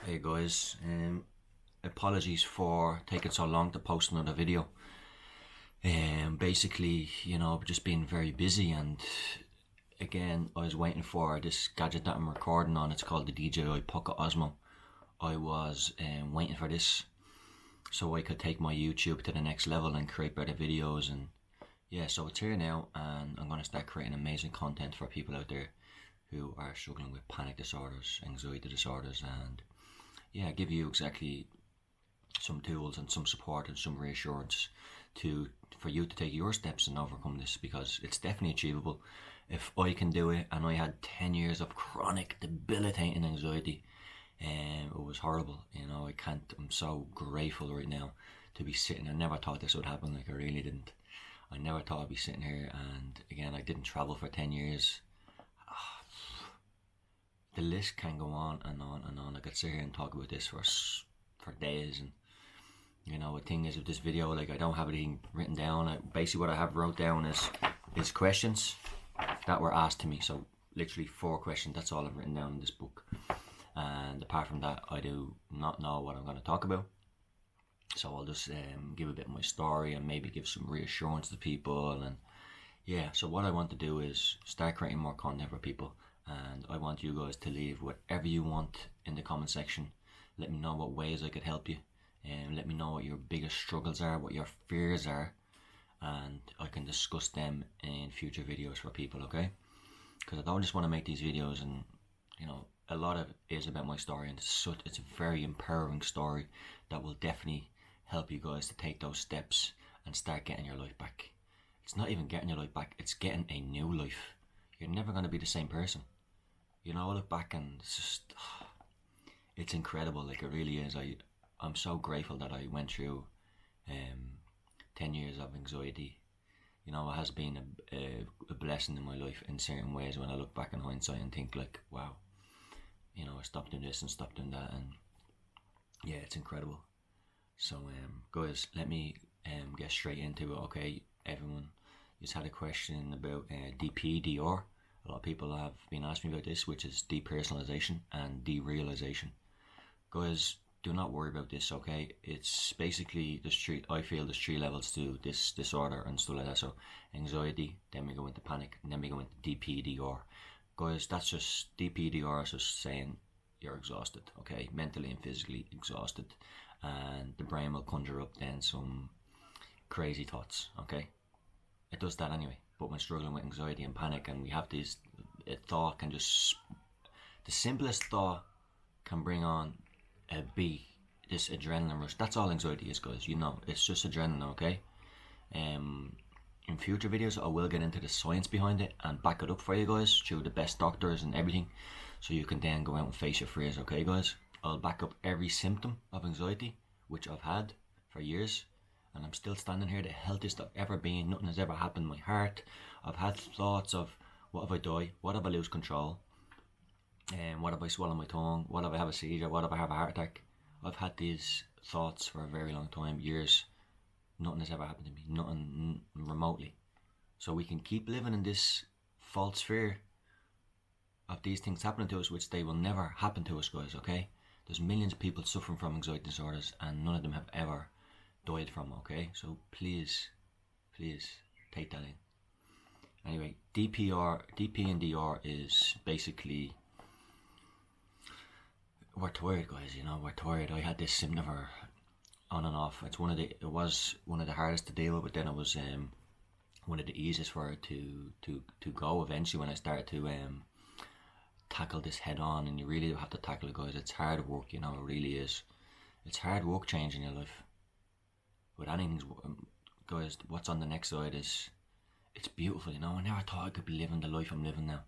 Hey guys, apologies for taking so long to post another video. Basically, I've just been very busy, and again, I was waiting for this gadget that I'm recording on. It's called the DJI Pocket Osmo. I was waiting for this so I could take my YouTube to the next level and create better videos, and yeah, so it's here now, and I'm going to start creating amazing content for people out there who are struggling with panic disorders, anxiety disorders, and yeah, give you exactly some tools and some support and some reassurance for you to take your steps and overcome this, because it's definitely achievable. If I can do it, and I had 10 years of chronic debilitating anxiety, and it was horrible, I'm so grateful right now to be sitting. I never thought this would happen, like I really didn't. I never thought I'd be sitting here, and again, I didn't travel for 10 years. The list can go on and on and on. I could sit here and talk about this for days, and the thing is with this video, like, I don't have anything written down. Basically what I have wrote down is questions that were asked to me. So literally 4 questions, that's all I've written down in this book. And apart from that, I do not know what I'm going to talk about. So I'll just give a bit of my story and maybe give some reassurance to people. And yeah, so what I want to do is start creating more content for people. And I want you guys to leave whatever you want in the comment section. Let me know what ways I could help you, and let me know what your biggest struggles are, what your fears are, and I can discuss them in future videos for people, okay? Because I don't just want to make these videos, and a lot of it is about my story, and it's a very empowering story that will definitely help you guys to take those steps and start getting your life back. It's not even getting your life back, it's getting a new life. You're never going to be the same person. I look back and it's incredible, like it really is. I'm so grateful that I went through 10 years of anxiety. It has been a blessing in my life in certain ways when I look back in hindsight and think like, wow, I stopped doing this and stopped doing that, and yeah, it's incredible. So guys, let me get straight into it, okay? Everyone just had a question about DPDR. A lot of people have been asking me about this, which is depersonalization and derealization. Guys, do not worry about this, okay? It's basically I feel there's 3 levels to this disorder and stuff like that. So anxiety, then we go into panic, and then we go into DPDR. Guys, that's just DPDR is just saying you're exhausted, okay? Mentally and physically exhausted, and the brain will conjure up then some crazy thoughts, okay? It does that anyway. But when struggling with anxiety and panic, and we have these, the simplest thought can bring on a beat, this adrenaline rush. That's all anxiety is, guys. It's just adrenaline, okay? In future videos, I will get into the science behind it and back it up for you guys through the best doctors and everything, so you can then go out and face your fears, okay, guys? I'll back up every symptom of anxiety, which I've had for years. And I'm still standing here, the healthiest I've ever been. Nothing has ever happened to my heart. I've had thoughts of, what if I die? What if I lose control? What if I swallow my tongue? What if I have a seizure? What if I have a heart attack? I've had these thoughts for a very long time, years. Nothing has ever happened to me, nothing remotely. So we can keep living in this false fear of these things happening to us, which they will never happen to us, guys, okay? There's millions of people suffering from anxiety disorders, and none of them have ever died from, okay? So please take that in. Anyway, DP and DR is basically, we're tired, guys. We're tired. I had this symptom for on and off. It was one of the hardest to deal with, but then it was one of the easiest for it to go eventually when I started to tackle this head on. And you really do have to tackle it, guys. It's hard work, it really is. It's hard work changing your life. But anything's, guys, what's on the next side it's beautiful, I never thought I could be living the life I'm living now.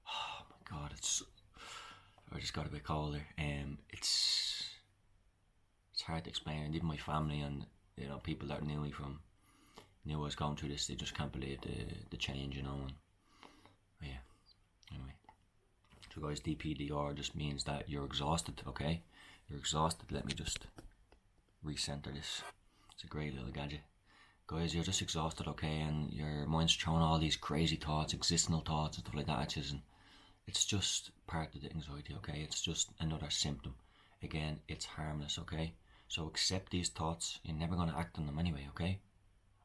Oh my God, I just got a bit cold there. It's hard to explain, and even my family and people that knew I was going through this, they just can't believe the change, and yeah. Anyway, so guys, DPDR just means that you're exhausted, okay? You're exhausted. Let me just recenter this. It's a great little gadget. Guys, you're just exhausted, okay, and your mind's throwing all these crazy thoughts, existential thoughts and stuff like that at you, and it's just part of the anxiety, okay? It's just another symptom. Again, it's harmless, okay? So accept these thoughts. You're never going to act on them anyway, okay?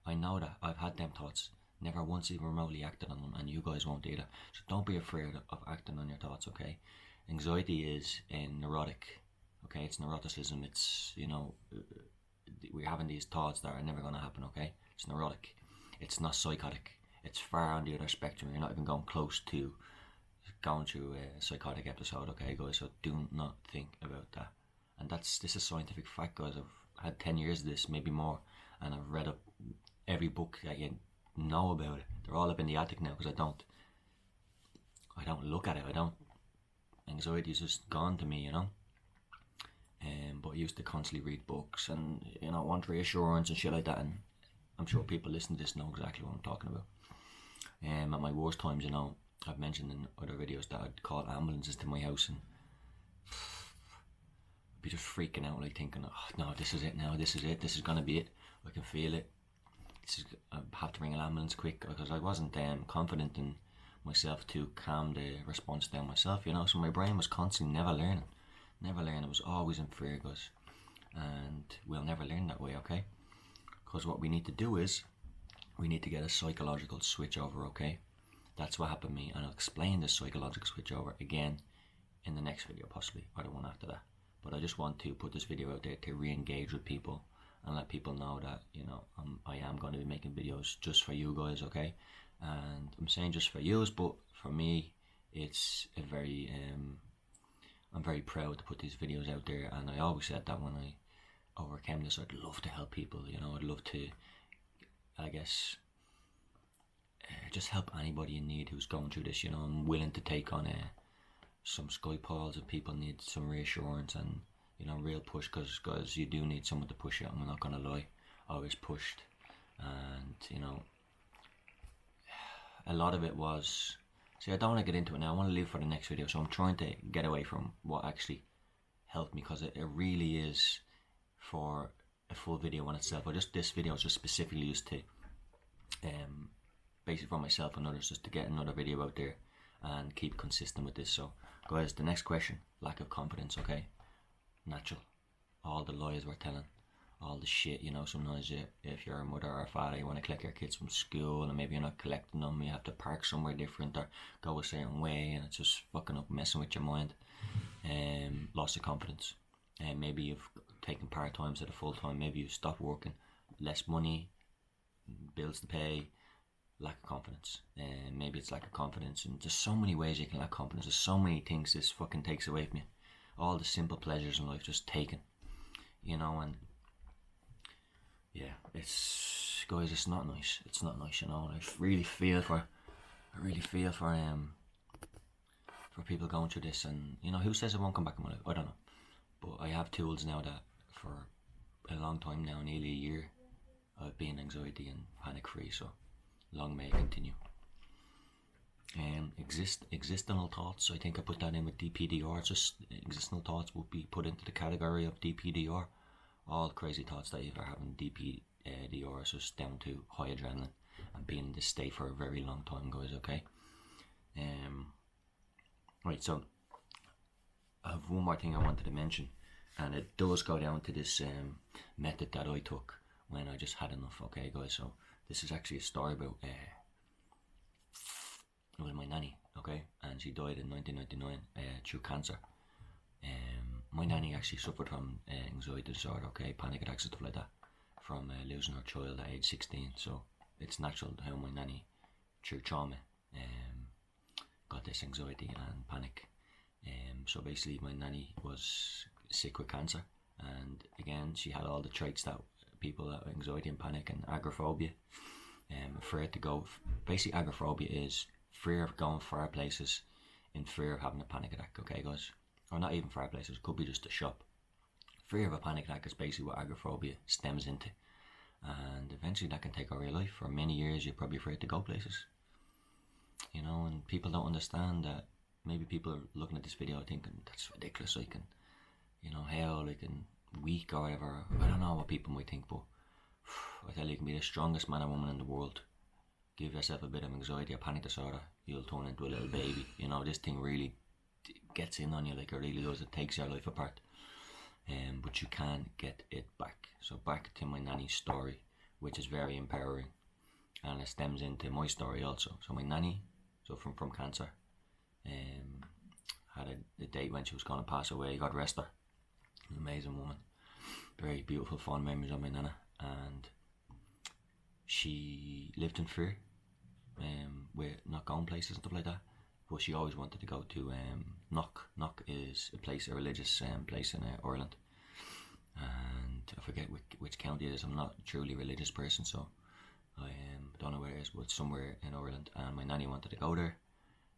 I know that. I've had them thoughts. Never once even remotely acted on them, and you guys won't either. So don't be afraid of acting on your thoughts, okay? Anxiety is neurotic, okay? It's neuroticism. It's, we're having these thoughts that are never going to happen, okay? It's neurotic. It's not psychotic. It's far on the other spectrum. You're not even going close to going through a psychotic episode, okay, guys? So do not think about that. And this is scientific fact, guys. I've had 10 years of this, maybe more, and I've read up every book that you know about it. They're all up in the attic now because I don't look at it. Anxiety is just gone to me, but I used to constantly read books and want reassurance and shit like that, and I'm sure people listening to this know exactly what I'm talking about. At my worst times, I've mentioned in other videos that I'd call ambulances to my house and be just freaking out, like thinking, oh no, this is it now, this is gonna be it, I can feel it, I have to ring an ambulance quick, because I wasn't confident in myself to calm the response down myself, so my brain was constantly never learning, it was always in fear, guys, and we'll never learn that way, okay? Because what we need to do is, we need to get a psychological switch over, okay? That's what happened to me, and I'll explain this psychological switch over again in the next video, possibly, or the one after that. But I just want to put this video out there to re-engage with people and let people know that, I am going to be making videos just for you guys, okay? And I'm saying just for you, but for me, it's a very, I'm very proud to put these videos out there, and I always said that when I overcame this, I'd love to help people, I'd love to, I guess, just help anybody in need who's going through this, I'm willing to take on some Skype calls if people need some reassurance and, real push, because guys, you do need someone to push you, I'm not going to lie, I was pushed, and, a lot of it was, see, I don't want to get into it now, I want to leave for the next video, so I'm trying to get away from what actually helped me, because it really is for a full video on itself. This video is just specifically used to basically for myself and others, just to get another video out there and keep consistent with this. So guys, the next question, lack of confidence, okay? Natural. All the lies we're telling, all the shit, sometimes if you're a mother or a father, you want to collect your kids from school and maybe you're not collecting them, you have to park somewhere different or go a certain way, and it's just fucking up, messing with your mind. Loss of confidence, and maybe you've taken part-time instead of full-time, maybe you've stopped working, less money, bills to pay, lack of confidence, and maybe it's lack of confidence, and there's so many ways you can lack confidence, there's so many things this fucking takes away from you, all the simple pleasures in life just taken, and yeah, it's, guys, it's not nice, I really feel for people going through this, and who says it won't come back in my life, I don't know, but I have tools now that for a long time now, nearly a year, I've been anxiety and panic free, so long may it continue. Existential thoughts, I think I put that in with DPDR, it's just existential thoughts will be put into the category of DPDR. All crazy thoughts that you are having DPDR is just down to high adrenaline and being in this state for a very long time, guys, okay? Right, so I have one more thing I wanted to mention, and it does go down to this method that I took when I just had enough, okay, guys? So this is actually a story about it was my nanny, okay, and she died in 1999 through cancer. My nanny actually suffered from anxiety disorder, okay, panic attacks and stuff like that, from losing her child at age 16. So it's natural how my nanny, through trauma, got this anxiety and panic. So basically my nanny was sick with cancer, and again she had all the traits that people have, anxiety and panic and agoraphobia, afraid to go, basically agoraphobia is fear of going far places in fear of having a panic attack, okay guys, or not even far places, could be just a shop. Fear of a panic attack is basically what agoraphobia stems into, and eventually that can take over your life. For many years you're probably afraid to go places, and people don't understand that. Maybe people are looking at this video thinking, that's ridiculous, I can, hell, I can weak or whatever. I don't know what people might think, but I tell you, you can be the strongest man or woman in the world. Give yourself a bit of anxiety or panic disorder, you'll turn into a little baby. This thing really gets in on you, like it really does. It takes your life apart. but you can get it back. So back to my nanny's story, which is very empowering, and it stems into my story also. So my nanny, from cancer, had a date when she was going to pass away. God rest her, an amazing woman, very beautiful, fond memories of my nana. And she lived in fear, with not going places and stuff like that, but she always wanted to go to Knock. Knock is a religious place in Ireland, and I forget which county it is. I'm not a truly religious person, so I don't know where it is, but it's somewhere in Ireland. And my nanny wanted to go there,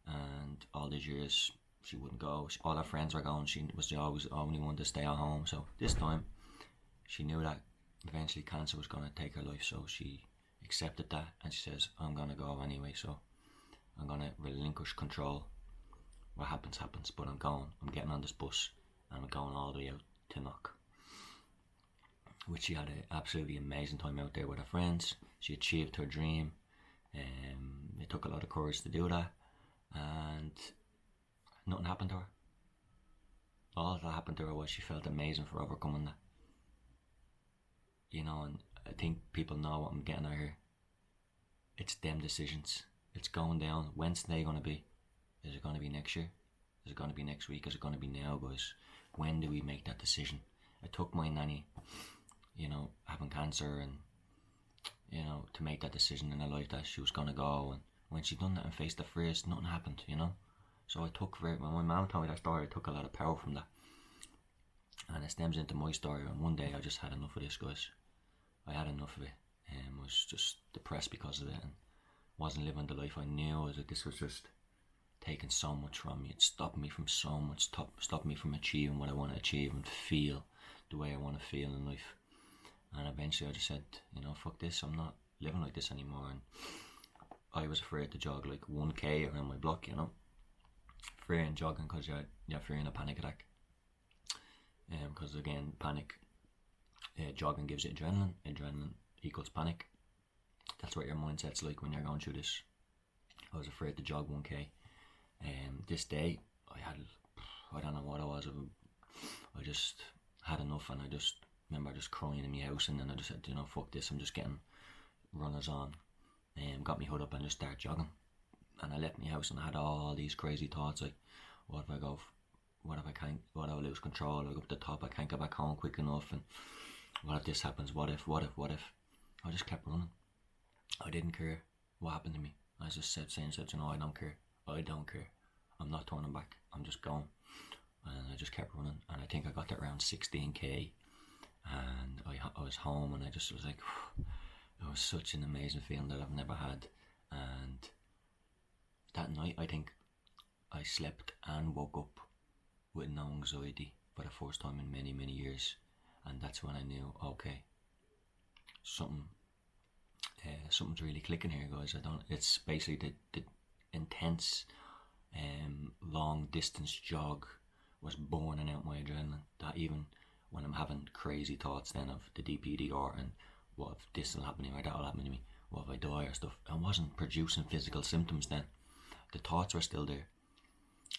and all these years she wouldn't go. All her friends were going. She was always the only one to stay at home. So this time she knew that eventually cancer was going to take her life, so she accepted that, and she says, I'm going to go anyway, so I'm going to relinquish control. What happens, happens, but I'm getting on this bus, and I'm going all the way out to Knock. Which she had an absolutely amazing time out there with her friends. She achieved her dream. It took a lot of courage to do that, and nothing happened to her. All that happened to her was she felt amazing for overcoming that. And I think people know what I'm getting at here. It's them decisions. It's going down. When's they going to be? Is it going to be next year? Is it going to be next week? Is it going to be now, guys? When do we make that decision? It took my nanny, having cancer, and to make that decision in her life that she was going to go. And when she done that and faced the fears, nothing happened. So when my mum told me that story, I took a lot of power from that. And it stems into my story. And one day I just had enough of this, guys. I had enough of it, and was just depressed because of it, and wasn't living the life I knew. This was just taking so much from me. It stopped me from so much, stopped me from achieving what I want to achieve and feel the way I want to feel in life. And eventually I just said, fuck this, I'm not living like this anymore. And I was afraid to jog like 1k around my block, fearing jogging because you're fearing a panic attack. Because again, jogging gives you adrenaline equals panic. That's what your mindset's like when you're going through this. I was afraid to jog 1k. This day I don't know what it was, I just had enough, and I just remember just crying in my house, and then I just said, fuck this, I'm just getting runners on, and got me hood up and just started jogging. And I left my house and I had all these crazy thoughts like, what if I lose control, I go up the top, I can't get back home quick enough, and what if this happens, what if? I just kept running. I didn't care what happened to me. I just said, I don't care, I'm not turning back, I'm just going. And I just kept running, and I think I got to around 16k, and I was home, and I just was like, it was such an amazing feeling that I've never had. And that night I think I slept and woke up with no anxiety for the first time in many, many years. And that's when I knew, okay, something's really clicking here, guys. It's basically the intense long distance jog was burning out my adrenaline, that even when I'm having crazy thoughts then of the DPDR and what if this will happen to me or that will happen to me, what if I die or stuff, I wasn't producing physical symptoms then. The thoughts were still there,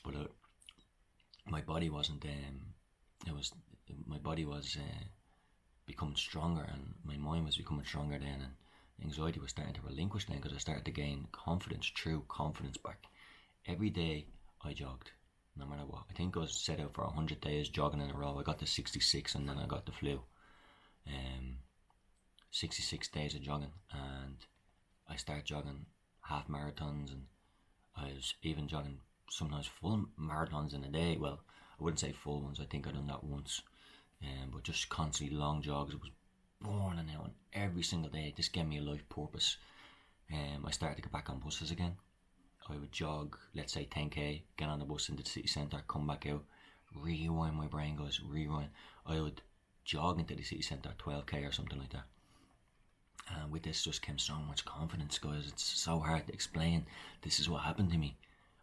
but my body wasn't, my body was becoming stronger, and my mind was becoming stronger then, and anxiety was starting to relinquish then, because I started to gain true confidence back. Every day I jogged, no matter what. I think I was set out for 100 days jogging in a row. I got to 66 and then I got the flu. 66 days of jogging, and I started jogging half marathons, and I was even jogging sometimes full marathons in a day. Well, I wouldn't say full ones, I think I done that once, but just constantly long jogs. It was burning out, and every single day it just gave me a life purpose. I started to get back on buses again. I would jog, let's say 10k, get on the bus into the city centre, come back out, rewind, my brain goes, rewind. I would jog into the city centre, 12k or something like that. And with this just came so much confidence, guys. It's so hard to explain. This is what happened to me.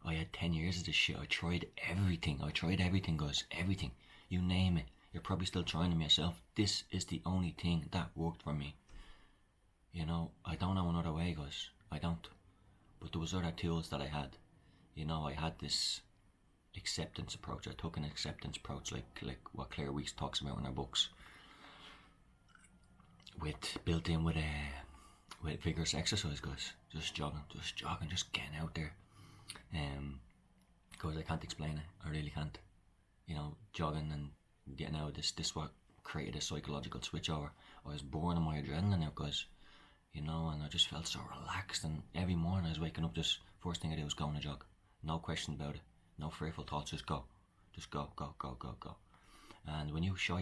I had 10 years of this shit. I tried everything, guys. Everything. You name it. You're probably still trying them yourself. This is the only thing that worked for me. I don't know another way, guys. I don't. But there was other tools that I had. I had this acceptance approach. I took an acceptance approach, like what Claire Weeks talks about in her books, with built in with vigorous exercise, guys. Just jogging, just getting out there. Because I can't explain it. I really can't. You know, jogging and getting out. This what created a psychological switch over. I was burning my adrenaline out, guys. You know, and I just felt so relaxed. And every morning I was waking up, just first thing I did was go on a jog. No questions about it. No fearful thoughts. Just go. Just go. And when you show your